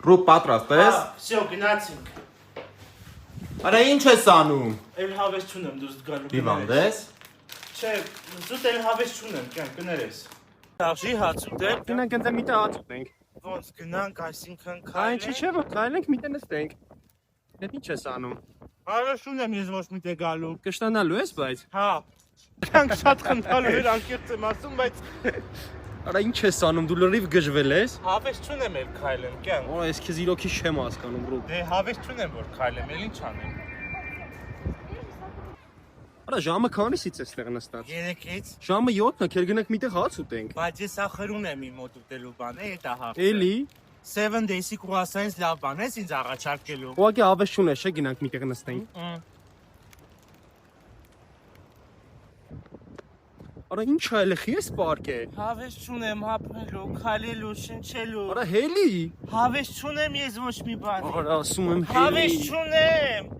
Բրուկ պատրաստ ես։ Всё, գնացինք։ Արա ինչ ես անում։ Էլ հավես չունեմ դուս գալու։ Հիվանդես։ Չէ, զուտ էլ հավես չունեմ, կյան կներես։ Դաշի հաց ուտել։ Գնանք ընդ միտը հաց ուտենք։ Ոնց գնանք, այսինքն Այն չի չէ, որ քայլենք միտը նստենք։ Դե ինչ ես անում։ Հավես չունեմ ես ոչ մի տեղ գալու։ Կշտանալու ես, բայց։ Հա։ Կյանք շատ խնդալու էր անկեղծ եմ ասում, բայց Արա ինչ ես անում, դու լրիվ գժվել ես։ հավես չունեմ էլ քայլեմ, կյան։ Օ, ես քեզ իրոքի չեմ հասկանում, բրո։ Դե հավես չունեմ որ քայլեմ, էլ ինչ անեմ։ Արա ժամը քանիսից ես տեղ նստած։ 3-ից, Ժամը 7-ն է, քեր գնանք միտը հաց ուտենք։ բայց ես ախր ունեմ իմ մոտ ուտելու բան, դա հա։ Էլի, 7 days-ի կրուասանից լավ բան ես ինձ առաջարկելու։ ուղղակի հավես չունես, չէ, գնանք միտեղ նստենք։ Արա ինչ այլեխի ես պարկե։ Հավես չունեմ հապելու, քայլելու, շնչելու։ Արա հելի։ Հավես չունեմ ես ոչ մի բան։ Արա ասում եմ Հավես հելի։ չունեմ։